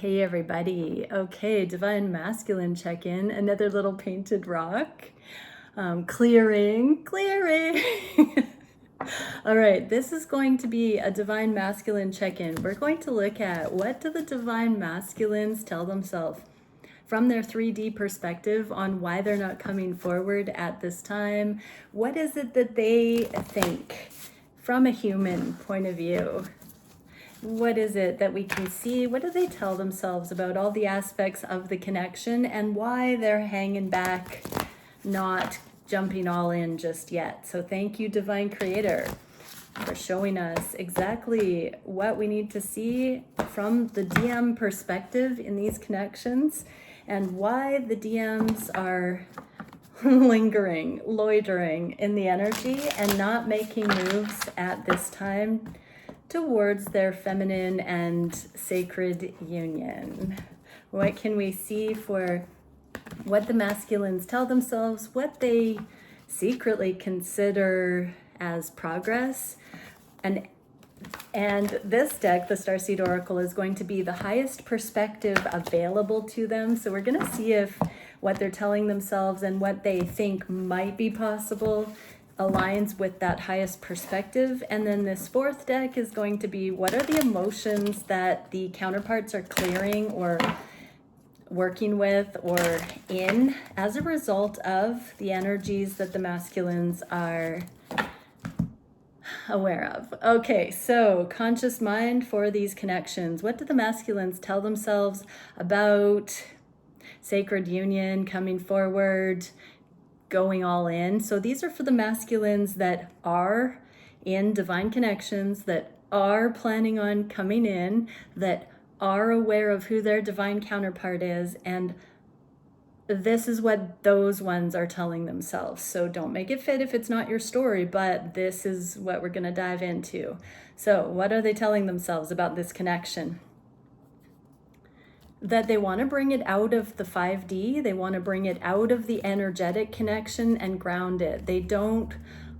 Hey everybody. Okay, Divine Masculine check-in. Another little painted rock. Clearing. All right, this is going to be a Divine Masculine check-in. We're going to look at what do the Divine Masculines tell themselves from their 3D perspective on why they're not coming forward at this time. What is it that they think from a human point of view? What is it that we can see? What do they tell themselves about all the aspects of the connection and why they're hanging back, not jumping all in just yet? So thank you, Divine Creator, for showing us exactly what we need to see from the DM perspective in these connections and why the DMs are lingering, loitering in the energy and not making moves at this time towards their feminine and sacred union. What can we see for what the masculines tell themselves, what they secretly consider as progress? And this deck, the Starseed Oracle, is going to be the highest perspective available to them. So we're going to see if what they're telling themselves and what they think might be possible aligns with that highest perspective. And then this fourth deck is going to be what are the emotions that the counterparts are clearing or working with or in as a result of the energies that the masculines are aware of. Okay, so conscious mind for these connections. What do the masculines tell themselves about sacred union, coming forward, going all in? So these are for the masculines that are in divine connections, that are planning on coming in, that are aware of who their divine counterpart is, and this is what those ones are telling themselves. So don't make it fit if it's not your story, but this is what we're going to dive into. So what are they telling themselves about this connection? That they want to bring it out of the 5D, they want to bring it out of the energetic connection and ground it. They don't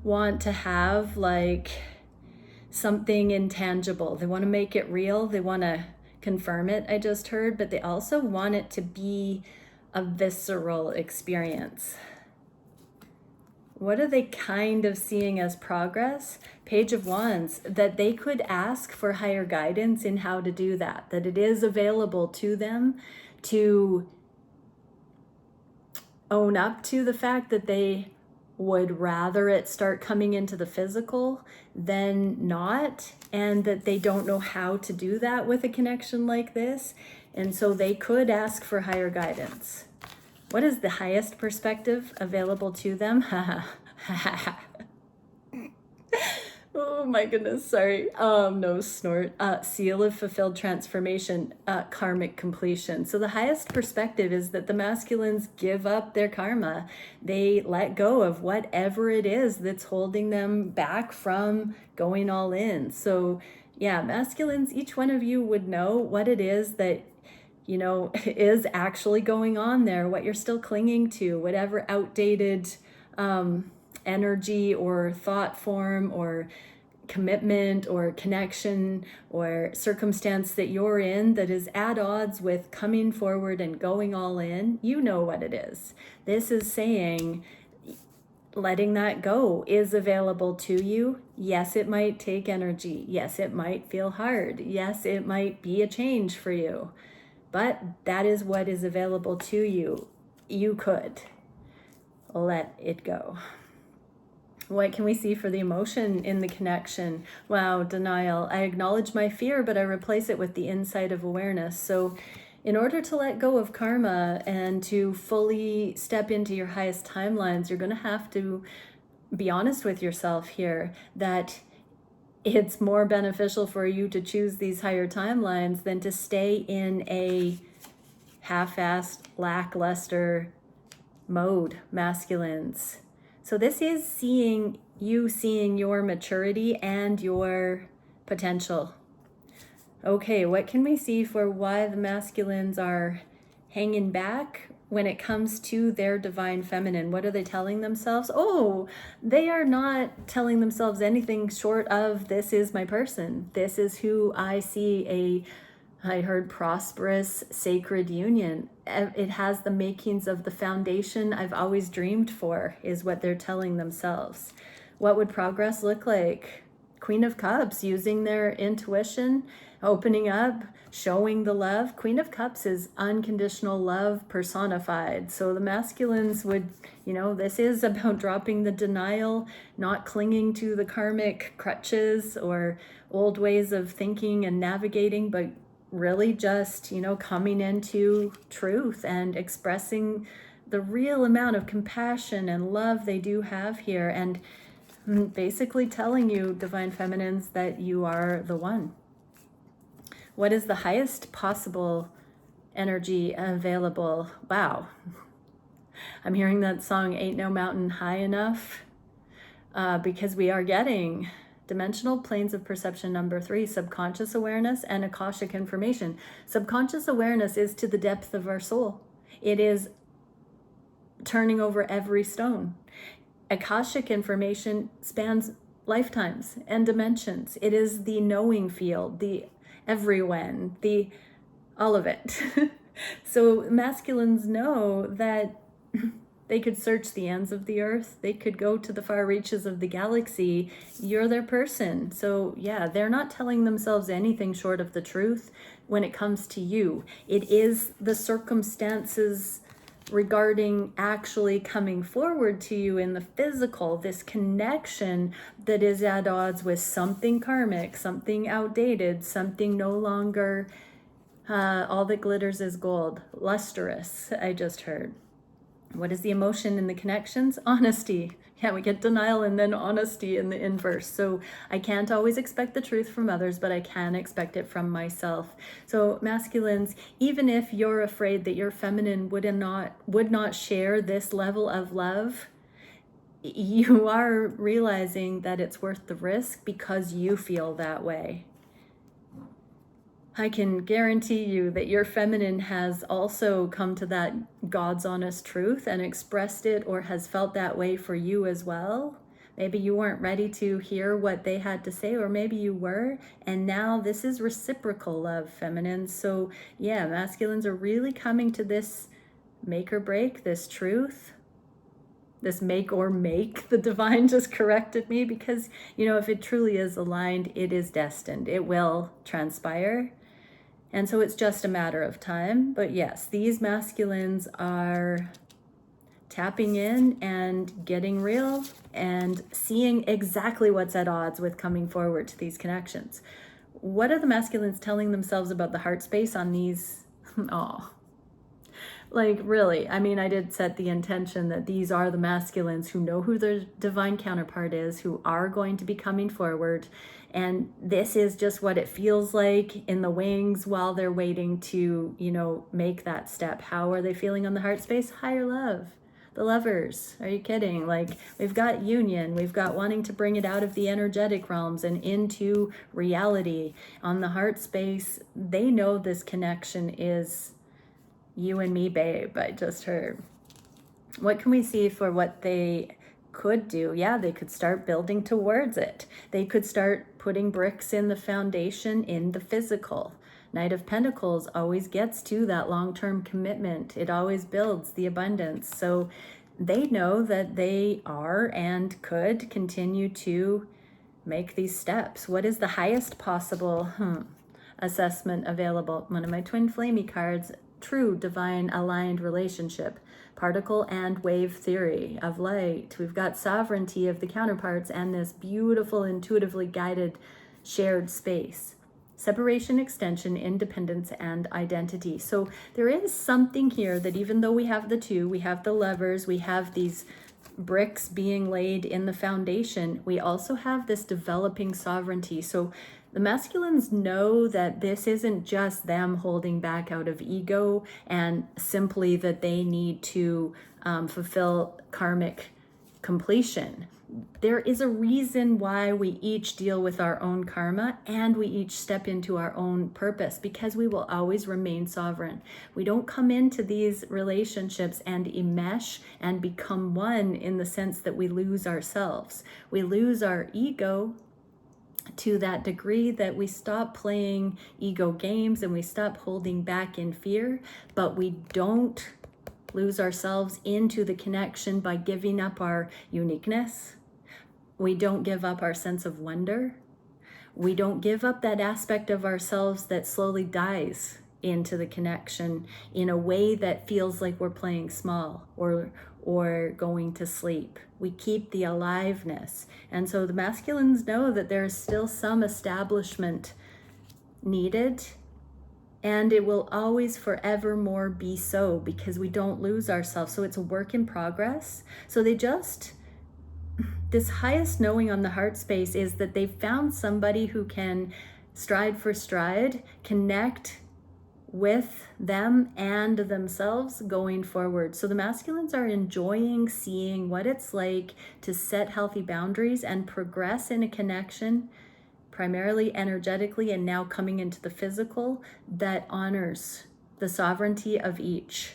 want to have like something intangible. They want to make it real. They want to confirm it, I just heard, but they also want it to be a visceral experience. What are they kind of seeing as progress? Page of Wands, that they could ask for higher guidance in how to do that, that it is available to them to own up to the fact that they would rather it start coming into the physical than not, and that they don't know how to do that with a connection like this. And so they could ask for higher guidance. What is the highest perspective available to them? Oh my goodness, sorry. No snort. Seal of fulfilled transformation, karmic completion. So the highest perspective is that the masculines give up their karma. They let go of whatever it is that's holding them back from going all in. So yeah, masculines, each one of you would know what it is that is actually going on there, what you're still clinging to, whatever outdated energy or thought form or commitment or connection or circumstance that you're in that is at odds with coming forward and going all in. You know what it is. This is saying letting that go is available to you. Yes, it might take energy. Yes, it might feel hard. Yes, it might be a change for you. But that is what is available to you. You could let it go. What can we see for the emotion in the connection? Wow, denial. I acknowledge my fear, but I replace it with the insight of awareness. So in order to let go of karma and to fully step into your highest timelines, you're going to have to be honest with yourself here that it's more beneficial for you to choose these higher timelines than to stay in a half-assed, lackluster mode, masculines. So this is seeing your maturity and your potential. Okay, what can we see for why the masculines are hanging back when it comes to their divine feminine? What are they telling themselves? Oh, they are not telling themselves anything short of, this is my person. This is who I see I heard prosperous, sacred union. It has the makings of the foundation I've always dreamed for, is what they're telling themselves. What would progress look like? Queen of Cups, using their intuition, opening up, showing the love. Queen of Cups is unconditional love personified. So the masculines would, this is about dropping the denial, not clinging to the karmic crutches or old ways of thinking and navigating, but really just, coming into truth and expressing the real amount of compassion and love they do have here, and basically telling you, divine feminines, that you are the one. What is the highest possible energy available? Wow. I'm hearing that song, Ain't No Mountain High Enough, because we are getting dimensional planes of perception number 3, subconscious awareness and Akashic information. Subconscious awareness is to the depth of our soul. It is turning over every stone. Akashic information spans lifetimes and dimensions. It is the knowing field, the everyone, the all of it. So masculines know that they could search the ends of the earth. They could go to the far reaches of the galaxy. You're their person. So yeah, they're not telling themselves anything short of the truth when it comes to you. It is the circumstances regarding actually coming forward to you in the physical, this connection that is at odds with something karmic, something outdated, something no longer all that glitters is gold, lustrous, I just heard. What is the emotion in the connections? Honesty. Yeah, we get denial and then honesty in the inverse. So I can't always expect the truth from others, but I can expect it from myself. So masculines, even if you're afraid that your feminine would not share this level of love, you are realizing that it's worth the risk because you feel that way. I can guarantee you that your feminine has also come to that God's honest truth and expressed it, or has felt that way for you as well. Maybe you weren't ready to hear what they had to say, or maybe you were, and now this is reciprocal love, feminines. So yeah, masculines are really coming to this make or break, this truth, this make or make. The divine just corrected me, because if it truly is aligned, it is destined. It will transpire. And so it's just a matter of time. But yes, these masculines are tapping in and getting real and seeing exactly what's at odds with coming forward to these connections. What are the masculines telling themselves about the heart space on these? Oh, like really, I mean, I did set the intention that these are the masculines who know who their divine counterpart is, who are going to be coming forward. And this is just what it feels like in the wings while they're waiting to, make that step. How are they feeling on the heart space? Higher love. The lovers. Are you kidding? Like, we've got union. We've got wanting to bring it out of the energetic realms and into reality. On the heart space, they know this connection is you and me, babe. I just heard. What can we see for what they could do? Yeah, they could start building towards it. They could start putting bricks in the foundation in the physical. Knight of Pentacles always gets to that long-term commitment. It always builds the abundance. So they know that they are and could continue to make these steps. What is the highest possible assessment available? One of my twin flamey cards, true divine aligned relationship, particle and wave theory of light. We've got sovereignty of the counterparts and this beautiful, intuitively guided shared space. Separation, extension, independence, and identity. So there is something here that even though we have the two, we have the levers, we have these bricks being laid in the foundation, we also have this developing sovereignty. So the masculines know that this isn't just them holding back out of ego and simply that they need to fulfill karmic completion. There is a reason why we each deal with our own karma and we each step into our own purpose, because we will always remain sovereign. We don't come into these relationships and enmesh and become one in the sense that we lose ourselves. We lose our ego to that degree that we stop playing ego games and we stop holding back in fear, but we don't lose ourselves into the connection by giving up our uniqueness. We don't give up our sense of wonder. We don't give up that aspect of ourselves that slowly dies into the connection in a way that feels like we're playing small or going to sleep. We keep the aliveness. And so the masculines know that there is still some establishment needed, and it will always forevermore be so because we don't lose ourselves. So it's a work in progress. So this highest knowing on the heart space is that they've found somebody who can stride for stride connect with them and themselves going forward. So the masculines are enjoying seeing what it's like to set healthy boundaries and progress in a connection, primarily energetically and now coming into the physical, that honors the sovereignty of each.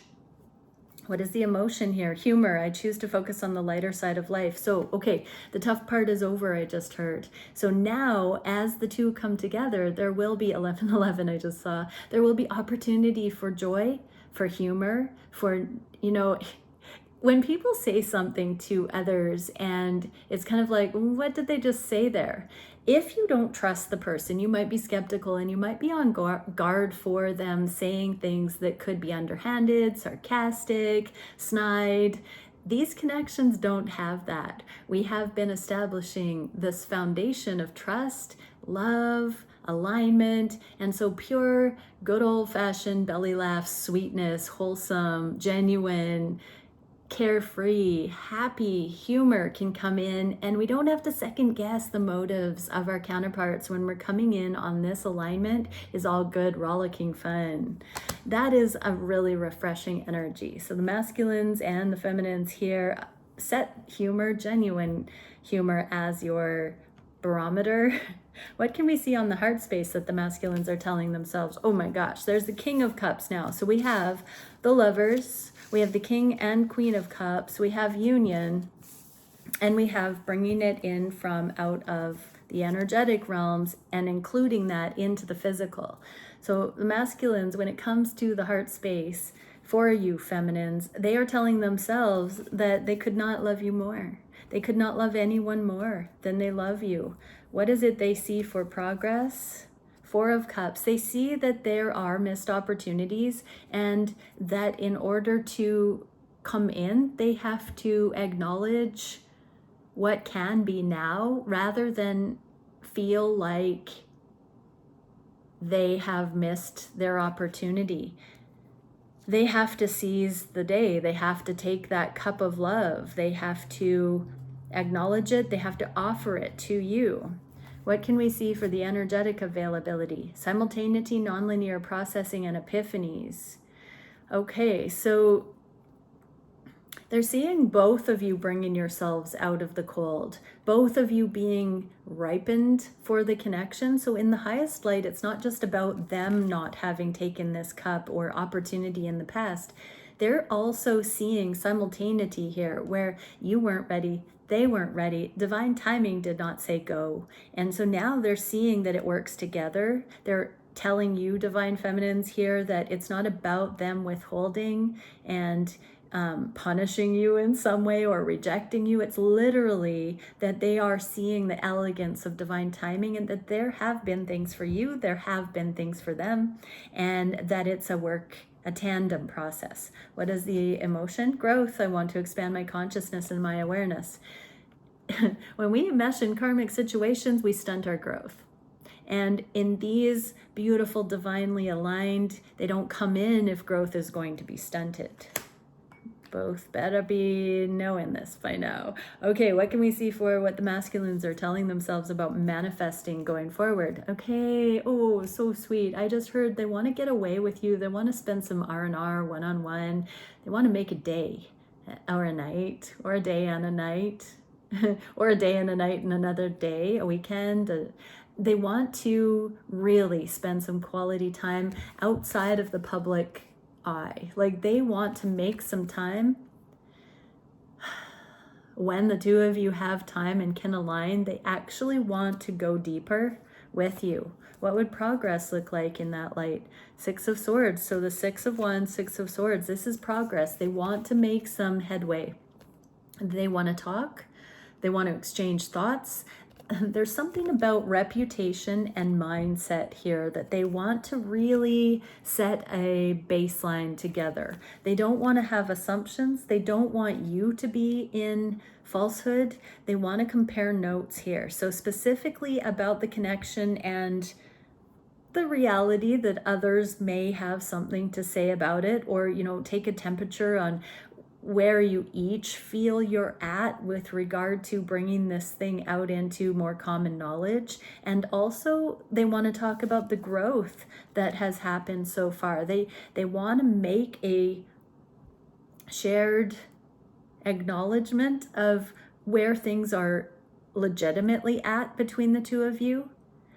What is the emotion here? Humor. I choose to focus on the lighter side of life. So, okay, the tough part is over, I just heard. So now, as the two come together, there will be 1111, I just saw. There will be opportunity for joy, for humor, for, when people say something to others and it's kind of like, what did they just say there? If you don't trust the person, you might be skeptical and you might be on guard for them saying things that could be underhanded, sarcastic, snide. These connections don't have that. We have been establishing this foundation of trust, love, alignment, and so pure, good old-fashioned belly laugh, sweetness, wholesome, genuine, carefree, happy humor can come in, and we don't have to second guess the motives of our counterparts when we're coming in on this alignment is all good, rollicking fun. That is a really refreshing energy. So the masculines and the feminines here set humor, genuine humor, as your barometer. What can we see on the heart space that the masculines are telling themselves? Oh my gosh, there's the King of Cups now. So we have the Lovers, we have the King and Queen of Cups, we have union, and we have bringing it in from out of the energetic realms and including that into the physical. So the masculines, when it comes to the heart space, for you feminines, they are telling themselves that they could not love you more. They could not love anyone more than they love you. What is it they see for progress? Four of Cups. They see that there are missed opportunities and that in order to come in, they have to acknowledge what can be now rather than feel like they have missed their opportunity. They have to seize the day. They have to take that cup of love. They have to acknowledge it. They have to offer it to you. What can we see for the energetic availability? Simultaneity, nonlinear processing, and epiphanies. Okay, so they're seeing both of you bringing yourselves out of the cold, both of you being ripened for the connection. So in the highest light, it's not just about them not having taken this cup or opportunity in the past. They're also seeing simultaneity here where you weren't ready, they weren't ready. Divine timing did not say go. And so now they're seeing that it works together. They're telling you, divine feminines, here that it's not about them withholding and punishing you in some way or rejecting you. It's literally that they are seeing the elegance of divine timing and that there have been things for you, there have been things for them, and that it's a tandem process. What is the emotion? Growth. I want to expand my consciousness and my awareness. When we mesh in karmic situations, we stunt our growth. And in these beautiful, divinely aligned, they don't come in if growth is going to be stunted. Both better be knowing this by now. Okay, what can we see for what the masculines are telling themselves about manifesting going forward? Okay, oh, so sweet. I just heard they want to get away with you. They want to spend some R&R one-on-one. They want to make a day or a night or a day and a night or a day and a night and another day, a weekend. They want to really spend some quality time outside of the public eye. Like they want to make some time. when the two of you have time and can align, they actually want to go deeper with you. What would progress look like in that light? Six of Swords. So the Six of Wands, Six of Swords, this is progress. They want to make some headway. They want to talk. They want to exchange thoughts. There's something about reputation and mindset here that they want to really set a baseline together. They don't want to have assumptions. They don't want you to be in falsehood. They want to compare notes here. So specifically about the connection and the reality that others may have something to say about it, or, you know, take a temperature on where you each feel you're at with regard to bringing this thing out into more common knowledge. And also they want to talk about the growth that has happened so far. They want to make a shared acknowledgement of where things are legitimately at between the two of you,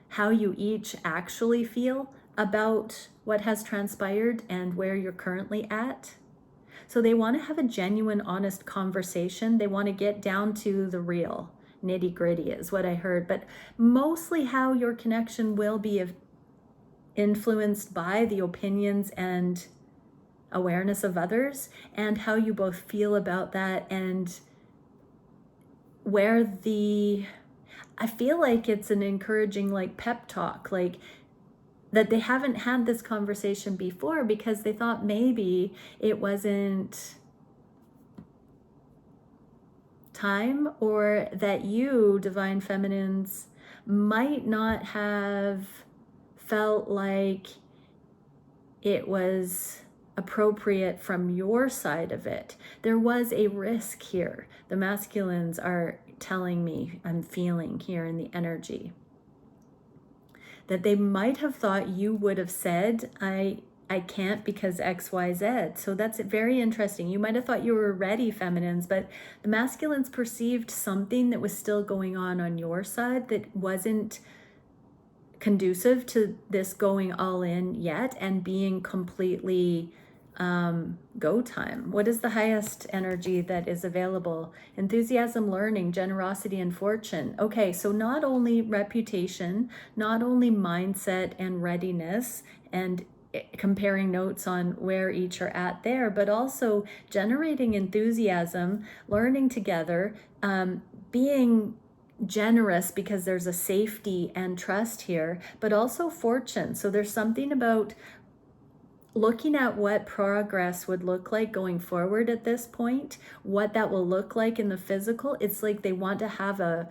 how you each actually feel about what has transpired and where you're currently at. So they want to have a genuine, honest conversation. They want to get down to the real nitty gritty is what I heard, but mostly how your connection will be influenced by the opinions and awareness of others, and how you both feel about that, and where I feel like it's an encouraging, like, pep talk, like that they haven't had this conversation before because they thought maybe it wasn't time, or that you, divine feminines, might not have felt like it was appropriate from your side of it. There was a risk here. The masculines are telling me, I'm feeling here in the energy, that they might have thought you would have said, I can't because XYZ. So that's very interesting. You might have thought you were ready, feminines, but the masculines perceived something that was still going on your side that wasn't conducive to this going all in yet and being completely go time. What is the highest energy that is available? Enthusiasm, learning, generosity, and fortune. Okay, so not only reputation, not only mindset and readiness and comparing notes on where each are at there, but also generating enthusiasm, learning together, being generous because there's a safety and trust here, but also fortune. So there's something about looking at what progress would look like going forward at this point, what that will look like in the physical. It's like they want to have a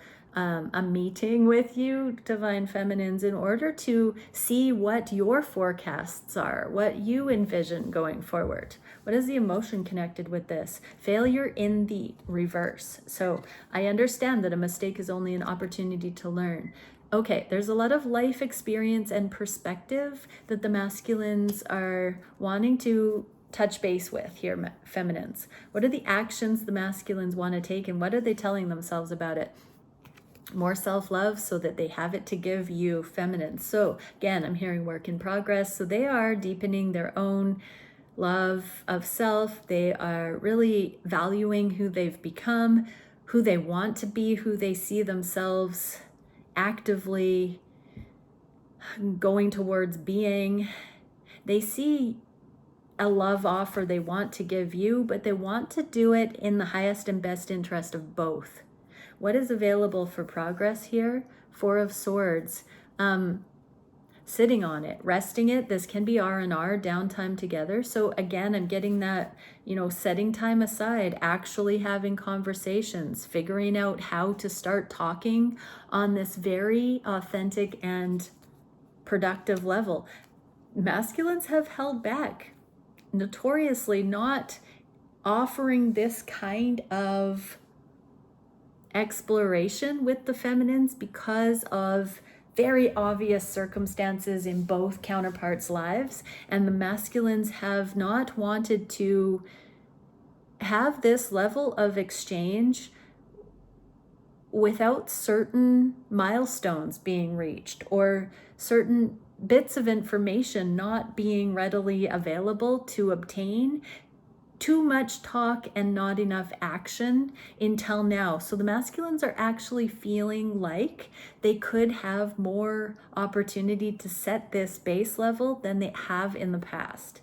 meeting with you, divine feminines, in order to see what your forecasts are, what you envision going forward. What is the emotion connected with this? Failure in the reverse. So I understand that a mistake is only an opportunity to learn. Okay, there's a lot of life experience and perspective that the masculines are wanting to touch base with here, feminines. What are the actions the masculines want to take, and what are they telling themselves about it? More self-love so that they have it to give you, feminines. So again, I'm hearing work in progress. So they are deepening their own love of self. They are really valuing who they've become, who they want to be, who they see themselves actively going towards being. They see a love offer they want to give you, but they want to do it in the highest and best interest of both. What is available for progress here? Four of Swords. Sitting on it, resting it. This can be R&R, downtime together. So again, I'm getting that, setting time aside, actually having conversations, figuring out how to start talking on this very authentic and productive level. Masculines have held back, notoriously not offering this kind of exploration with the feminines because of very obvious circumstances in both counterparts' lives, and the masculines have not wanted to have this level of exchange without certain milestones being reached or certain bits of information not being readily available to obtain too much talk and not enough action until now. So the masculines are actually feeling like they could have more opportunity to set this base level than they have in the past.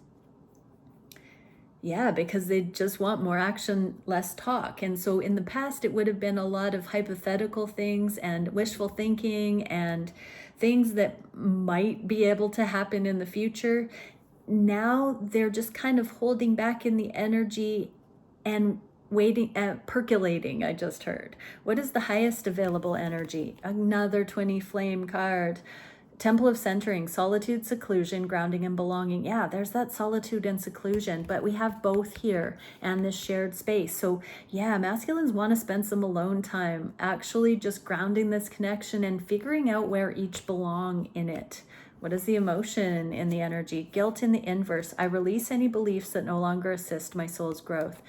Yeah, because they just want more action, less talk. And so in the past, it would have been a lot of hypothetical things and wishful thinking and things that might be able to happen in the future. Now they're just kind of holding back in the energy and waiting, percolating. I just heard. What is the highest available energy? Another 20 flame card. Temple of Centering, solitude, seclusion, grounding, and belonging. Yeah, there's that solitude and seclusion, but we have both here and this shared space. So yeah, masculines want to spend some alone time, actually just grounding this connection and figuring out where each belong in it. What is the emotion in the energy? Guilt in the inverse. I release any beliefs that no longer assist my soul's growth.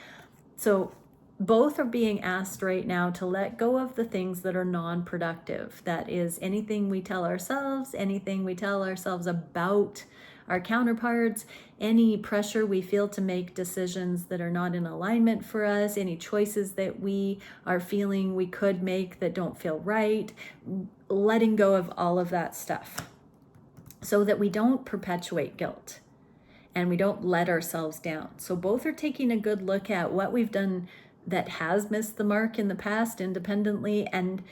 So both are being asked right now to let go of the things that are non-productive. That is anything we tell ourselves, anything we tell ourselves about our counterparts, any pressure we feel to make decisions that are not in alignment for us, any choices that we are feeling we could make that don't feel right, letting go of all of that stuff so that we don't perpetuate guilt and we don't let ourselves down. So both are taking a good look at what we've done that has missed the mark in the past independently and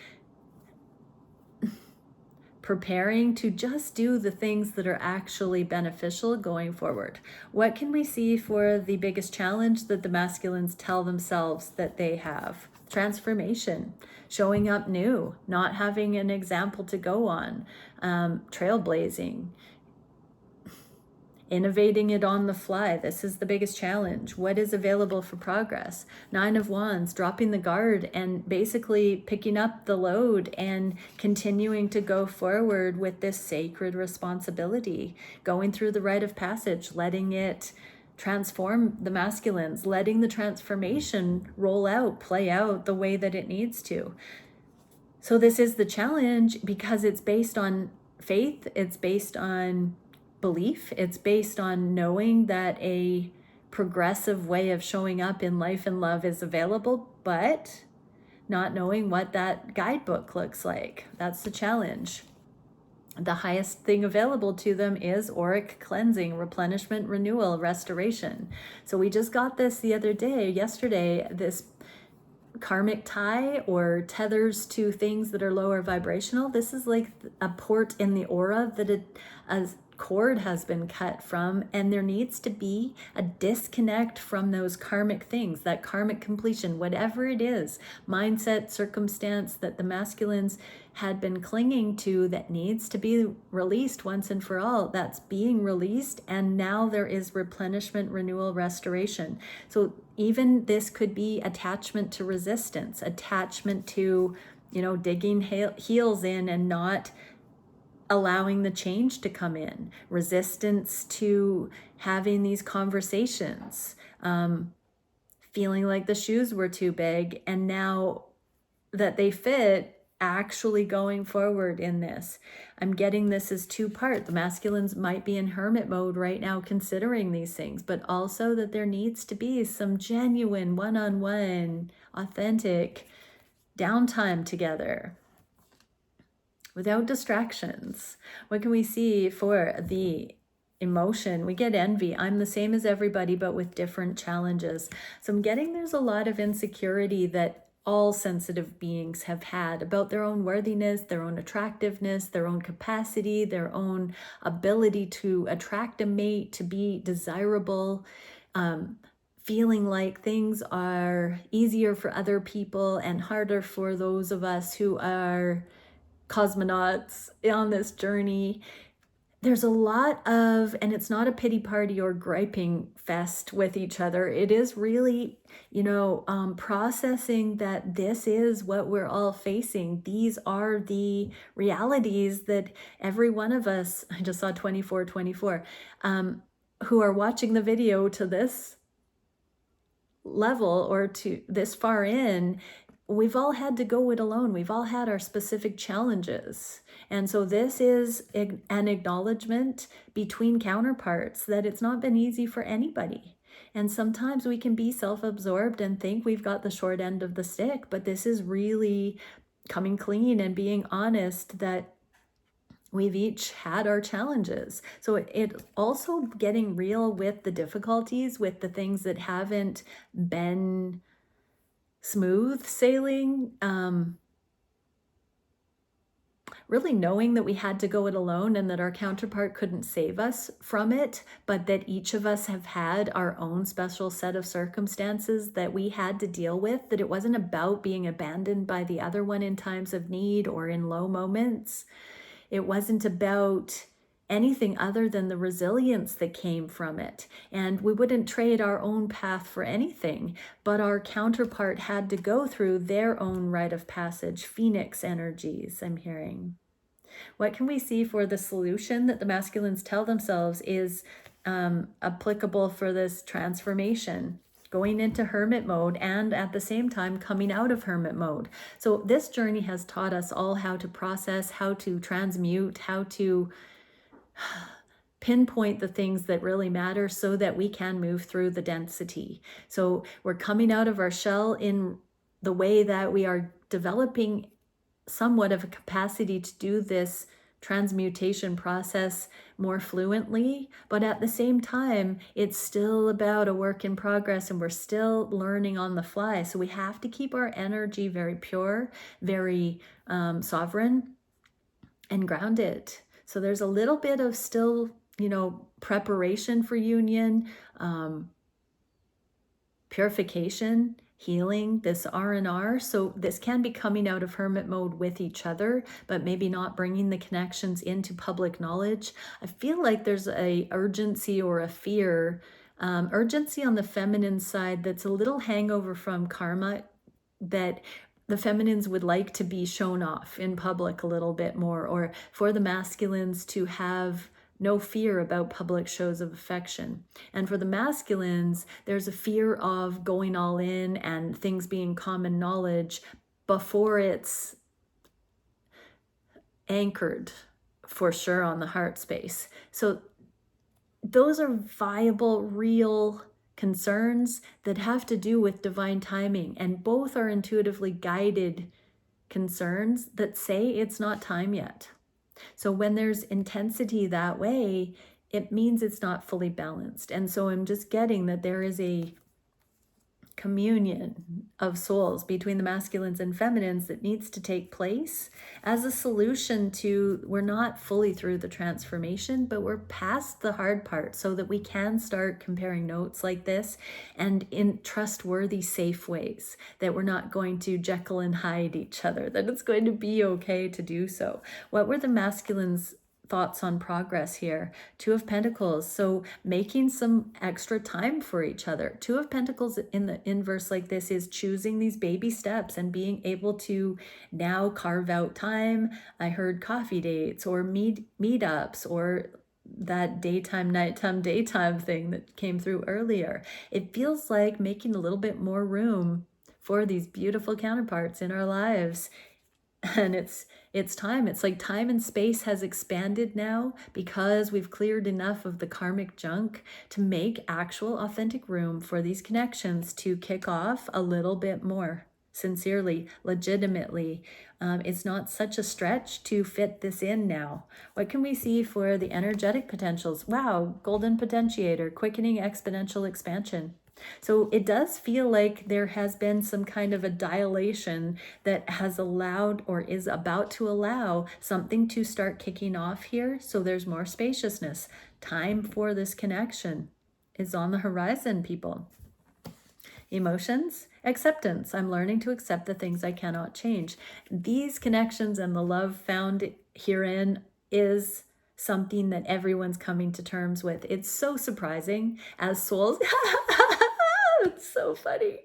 preparing to just do the things that are actually beneficial going forward. What can we see for the biggest challenge that the masculines tell themselves that they have? Transformation, showing up new, not having an example to go on, trailblazing, innovating it on the fly. This is the biggest challenge. What is available for progress? 9 of Wands, dropping the guard and basically picking up the load and continuing to go forward with this sacred responsibility, going through the rite of passage, letting it transform the masculines, letting the transformation roll out, play out the way that it needs to. So this is the challenge because it's based on faith, it's based on belief, it's based on knowing that a progressive way of showing up in life and love is available, but not knowing what that guidebook looks like. That's the challenge. The highest thing available to them is auric cleansing, replenishment, renewal, restoration. So we just got this the other day, yesterday, this karmic tie or tethers to things that are lower vibrational. This is like a port in the aura that a cord has been cut from, and there needs to be a disconnect from those karmic things, that karmic completion, whatever it is, mindset, circumstance that the masculines had been clinging to that needs to be released once and for all. That's being released, and now there is replenishment, renewal, restoration. So even this could be attachment to resistance, attachment to, digging heels in and not allowing the change to come in, resistance to having these conversations, feeling like the shoes were too big, and now that they fit, actually going forward in this. I'm getting this as 2-part. The masculines might be in hermit mode right now considering these things, but also that there needs to be some genuine one-on-one, authentic downtime together without distractions. What can we see for the emotion? We get envy. I'm the same as everybody, but with different challenges. So I'm getting there's a lot of insecurity that all sensitive beings have had about their own worthiness, their own attractiveness, their own capacity, their own ability to attract a mate, to be desirable, feeling like things are easier for other people and harder for those of us who are cosmonauts on this journey. There's a lot of, and it's not a pity party or griping fest with each other. It is really, processing that this is what we're all facing. These are the realities that every one of us, I just saw 2424, who are watching the video to this level or to this far in, we've all had to go it alone. We've all had our specific challenges. And so this is an acknowledgement between counterparts that it's not been easy for anybody. And sometimes we can be self-absorbed and think we've got the short end of the stick, but this is really coming clean and being honest that we've each had our challenges. So it also getting real with the difficulties, with the things that haven't been smooth sailing, really knowing that we had to go it alone and that our counterpart couldn't save us from it, but that each of us have had our own special set of circumstances that we had to deal with, that it wasn't about being abandoned by the other one in times of need or in low moments. It wasn't about anything other than the resilience that came from it. And we wouldn't trade our own path for anything, but our counterpart had to go through their own rite of passage, phoenix energies, I'm hearing. What can we see for the solution that the masculines tell themselves is applicable for this transformation? Going into hermit mode and at the same time coming out of hermit mode. So this journey has taught us all how to process, how to transmute, how to pinpoint the things that really matter so that we can move through the density. So we're coming out of our shell in the way that we are developing somewhat of a capacity to do this transmutation process more fluently, but at the same time, it's still about a work in progress and we're still learning on the fly. So we have to keep our energy very pure, very sovereign and grounded. So there's a little bit of still, preparation for union, purification, healing, this R&R. So this can be coming out of hermit mode with each other, but maybe not bringing the connections into public knowledge. I feel like there's a urgency or a fear, urgency on the feminine side that's a little hangover from karma, that the feminines would like to be shown off in public a little bit more, or for the masculines to have no fear about public shows of affection. And for the masculines, there's a fear of going all in and things being common knowledge before it's anchored for sure on the heart space. So those are viable, real concerns that have to do with divine timing, and both are intuitively guided concerns that say it's not time yet. So when there's intensity that way, it means it's not fully balanced. And so I'm just getting that there is a communion of souls between the masculines and feminines that needs to take place as a solution to, we're not fully through the transformation, but we're past the hard part so that we can start comparing notes like this and in trustworthy, safe ways, that we're not going to Jekyll and Hyde each other, that it's going to be okay to do so. What were the masculines' thoughts on progress here? Two of Pentacles, so making some extra time for each other. Two of Pentacles in the inverse like this is choosing these baby steps and being able to now carve out time. I heard coffee dates or meetups or that daytime, nighttime, daytime thing that came through earlier. It feels like making a little bit more room for these beautiful counterparts in our lives. And it's time. It's like time and space has expanded now because we've cleared enough of the karmic junk to make actual authentic room for these connections to kick off a little bit more sincerely, legitimately. It's not such a stretch to fit this in now. What can we see for the energetic potentials? Wow, golden potentiator, quickening exponential expansion. So it does feel like there has been some kind of a dilation that has allowed or is about to allow something to start kicking off here. So there's more spaciousness. Time for this connection is on the horizon, people. Emotions, acceptance. I'm learning to accept the things I cannot change. These connections and the love found herein is something that everyone's coming to terms with. It's so surprising as souls. It's so funny.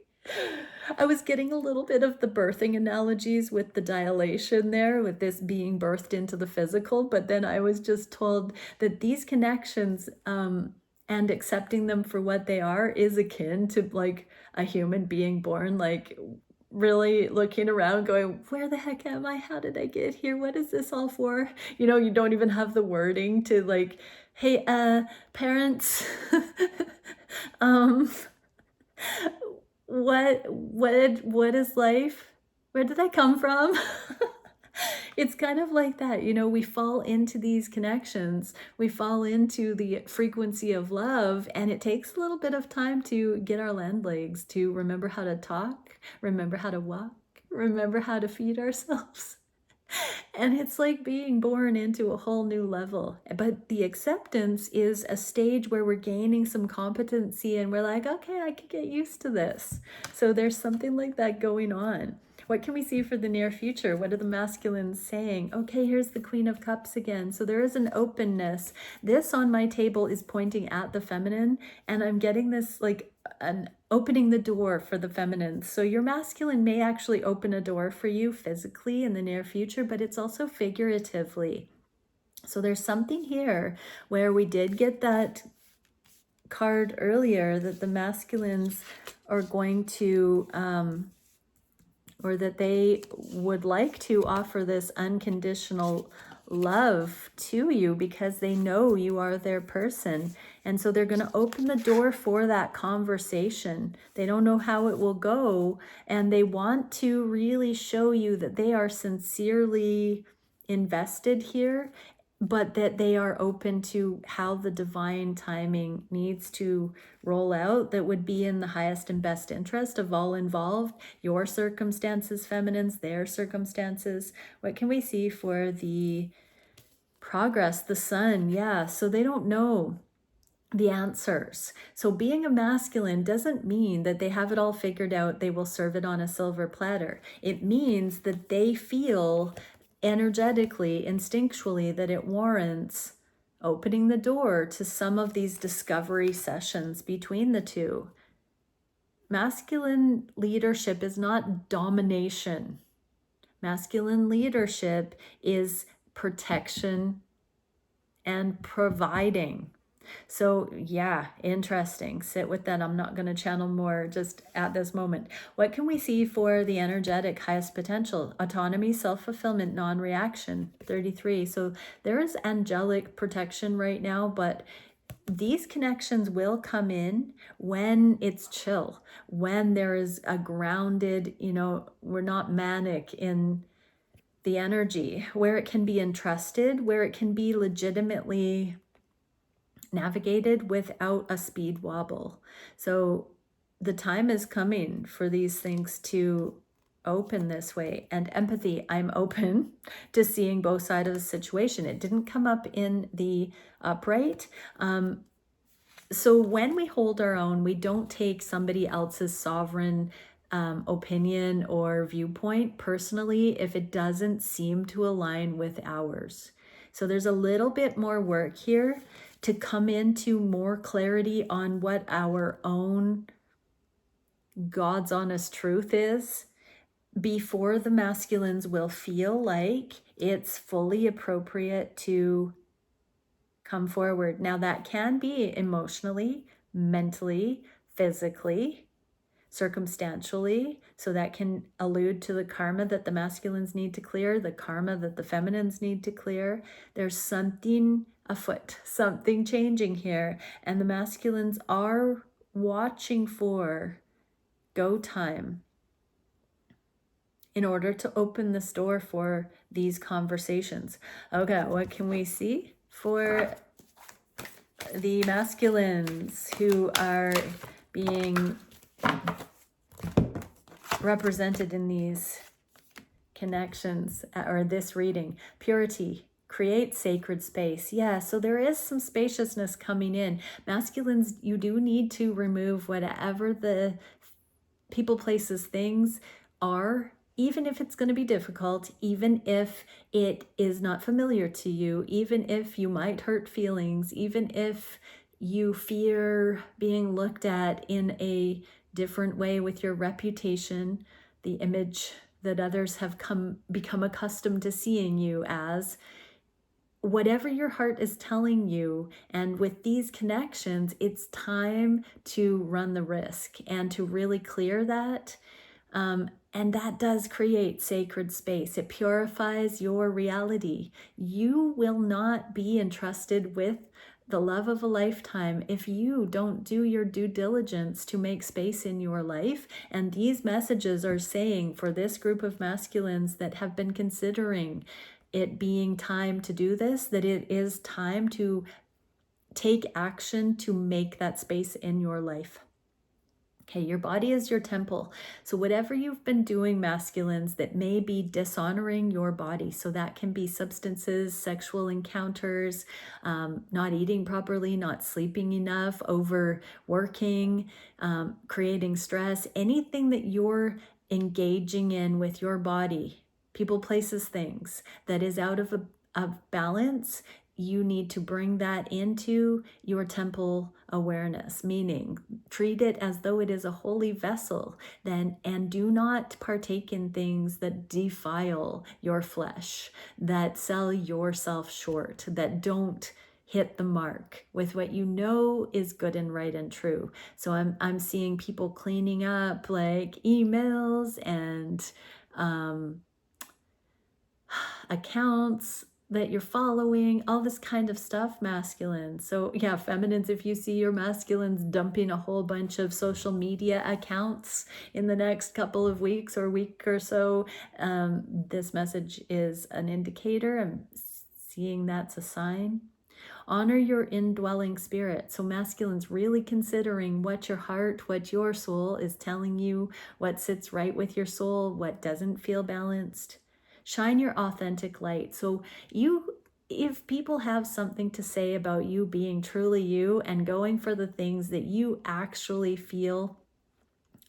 I was getting a little bit of the birthing analogies with the dilation there, with this being birthed into the physical, but then I was just told that these connections and accepting them for what they are is akin to like a human being born like really looking around going, where the heck am I? How did I get here? What is this all for? You know, you don't even have the wording to like, hey, parents, um, what is life? Where did I come from? It's kind of like that, you know, we fall into these connections, we fall into the frequency of love, and it takes a little bit of time to get our land legs, to remember how to talk, remember how to walk, remember how to feed ourselves. And it's like being born into a whole new level. But the acceptance is a stage where we're gaining some competency and we're like, okay, I can get used to this. So there's something like that going on. What can we see for the near future? What are the masculines saying? Okay, here's the Queen of Cups again. So there is an openness. This on my table is pointing at the feminine, and I'm getting this like an opening the door for the feminine. So your masculine may actually open a door for you physically in the near future, but it's also figuratively. So there's something here where we did get that card earlier that the masculines are going to or that they would like to offer this unconditional love to you because they know you are their person. And so they're going to open the door for that conversation. They don't know how it will go, and they want to really show you that they are sincerely invested here, but that they are open to how the divine timing needs to roll out that would be in the highest and best interest of all involved. Your circumstances, feminines, their circumstances. What can we see for the progress, the sun? Yeah, so they don't know the answers. So being a masculine doesn't mean that they have it all figured out, they will serve it on a silver platter. It means that they feel energetically, instinctually, that it warrants opening the door to some of these discovery sessions between the two. Masculine leadership is not domination. Masculine leadership is protection and providing. So yeah, interesting. Sit with that. I'm not going to channel more just at this moment. What can we see for the energetic highest potential? Autonomy, self-fulfillment, non-reaction, 33. So there is angelic protection right now, but these connections will come in when it's chill, when there is a grounded, you know, we're not manic in the energy, where it can be entrusted, where it can be legitimately navigated without a speed wobble. So the time is coming for these things to open this way. And empathy, I'm open to seeing both sides of the situation. It didn't come up in the upright. So when we hold our own, we don't take somebody else's sovereign opinion or viewpoint personally if it doesn't seem to align with ours. So there's a little bit more work here to come into more clarity on what our own God's honest truth is before the masculines will feel like it's fully appropriate to come forward. Now that can be emotionally, mentally, physically, circumstantially, so that can allude to the karma that the masculines need to clear, the karma that the feminines need to clear. There's something afoot, something changing here, and the masculines are watching for go time in order to open this door for these conversations. Okay, what can we see for the masculines who are being represented in these connections or this reading? Purity, create sacred space. Yeah, so there is some spaciousness coming in. Masculines, you do need to remove whatever the people, places, things are, even if it's going to be difficult, even if it is not familiar to you, even if you might hurt feelings, even if you fear being looked at in a different way with your reputation, the image that others have become accustomed to seeing you as. Whatever your heart is telling you, and with these connections, it's time to run the risk and to really clear that. And that does create sacred space. It purifies your reality. You will not be entrusted with the love of a lifetime if you don't do your due diligence to make space in your life. And these messages are saying for this group of masculines that have been considering it being time to do this, that it is time to take action to make that space in your life. Okay, your body is your temple. So whatever you've been doing, masculines, that may be dishonoring your body. So that can be substances, sexual encounters, not eating properly, not sleeping enough, overworking, creating stress, anything that you're engaging in with your body, people, places, things, that is out of balance. You need to bring that into your temple awareness, meaning treat it as though it is a holy vessel, then, and do not partake in things that defile your flesh, that sell yourself short, that don't hit the mark with what you know is good and right and true. So I'm seeing people cleaning up like emails and accounts that you're following, all this kind of stuff, masculine. So yeah, feminines, if you see your masculines dumping a whole bunch of social media accounts in the next couple of weeks or week or so, this message is an indicator. I'm seeing that's a sign. Honor your indwelling spirit. So masculines, really considering what your heart, what your soul is telling you, what sits right with your soul, what doesn't feel balanced. Shine your authentic light. So if people have something to say about you being truly you and going for the things that you actually feel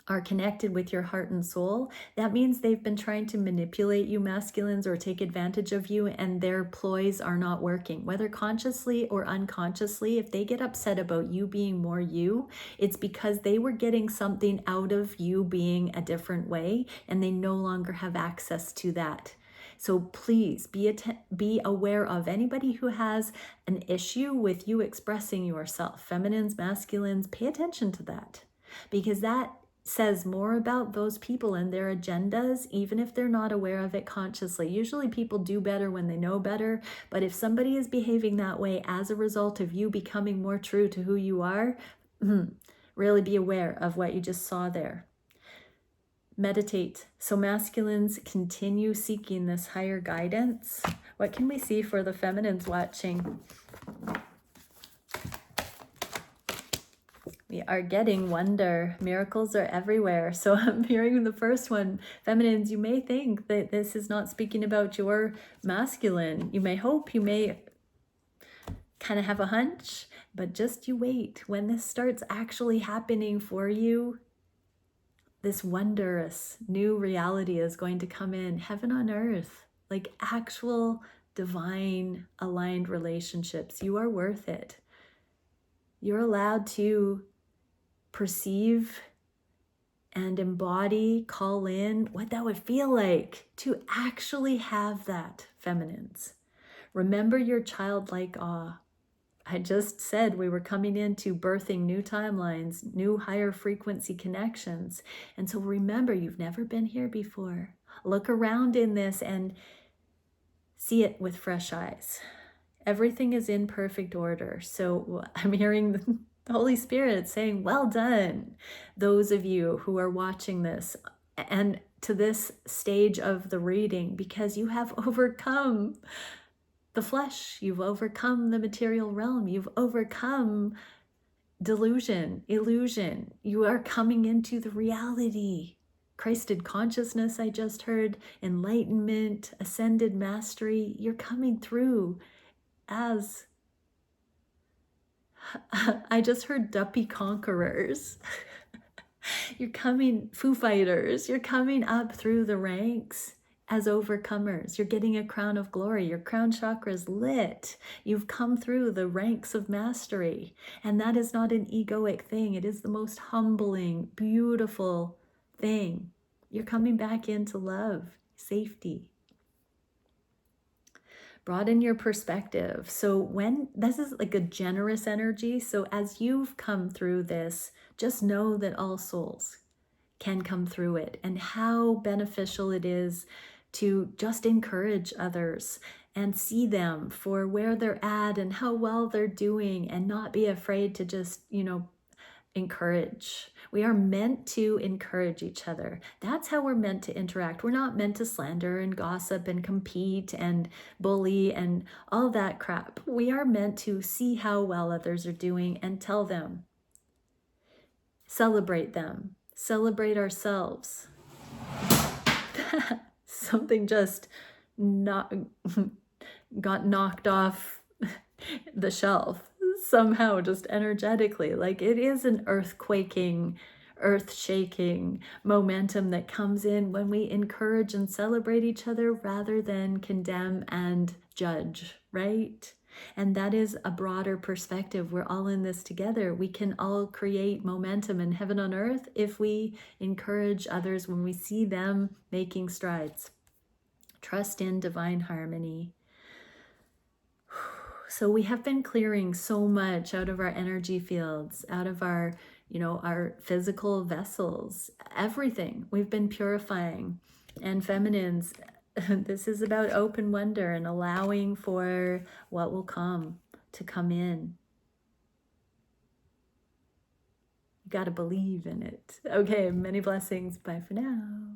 are connected with your heart and soul, that means they've been trying to manipulate you, masculines, or take advantage of you, and their ploys are not working, whether consciously or unconsciously. If they get upset about you being more you, it's because they were getting something out of you being a different way, and they no longer have access to that. So please be aware of anybody who has an issue with you expressing yourself. Feminines, masculines, pay attention to that, because that says more about those people and their agendas, even if they're not aware of it consciously. Usually people do better when they know better, but if somebody is behaving that way as a result of you becoming more true to who you are, really be aware of what you just saw there. Meditate. So masculines, continue seeking this higher guidance. What can we see for the feminines watching? We are getting wonder. Miracles are everywhere. So I'm hearing the first one. Feminines, you may think that this is not speaking about your masculine. You may hope, you may kind of have a hunch, but just you wait. When this starts actually happening for you, this wondrous new reality is going to come in. Heaven on earth, like actual divine aligned relationships. You are worth it. You're allowed to perceive and embody, call in what that would feel like to actually have that, feminines. Remember your childlike awe. I just said we were coming into birthing new timelines, new higher frequency connections. And so remember, you've never been here before. Look around in this and see it with fresh eyes. Everything is in perfect order. So I'm hearing the Holy Spirit saying, well done, those of you who are watching this and to this stage of the reading, because you have overcome the flesh, you've overcome the material realm, you've overcome delusion, illusion. You are coming into the reality. Christed consciousness, I just heard, enlightenment, ascended mastery. You're coming through as, I just heard duppy conquerors. You're coming, Foo Fighters, you're coming up through the ranks as overcomers. You're getting a crown of glory. Your crown chakra is lit. You've come through the ranks of mastery. And that is not an egoic thing. It is the most humbling, beautiful thing. You're coming back into love, safety. Broaden your perspective. So when this is like a generous energy, so as you've come through this, just know that all souls can come through it, and how beneficial it is to just encourage others and see them for where they're at and how well they're doing, and not be afraid to just, encourage. We are meant to encourage each other. That's how we're meant to interact. We're not meant to slander and gossip and compete and bully and all that crap. We are meant to see how well others are doing and tell them. Celebrate them. Celebrate ourselves. Something just not got knocked off the shelf somehow, just energetically. Like, it is an earth-quaking, earth-shaking momentum that comes in when we encourage and celebrate each other rather than condemn and judge, right? And that is a broader perspective. We're all in this together. We can all create momentum in heaven on earth if we encourage others when we see them making strides. Trust in divine harmony. So we have been clearing so much out of our energy fields, out of our, our physical vessels, everything. We've been purifying. And feminines, this is about open wonder and allowing for what will come to come in. You got to believe in it. Okay, many blessings. Bye for now.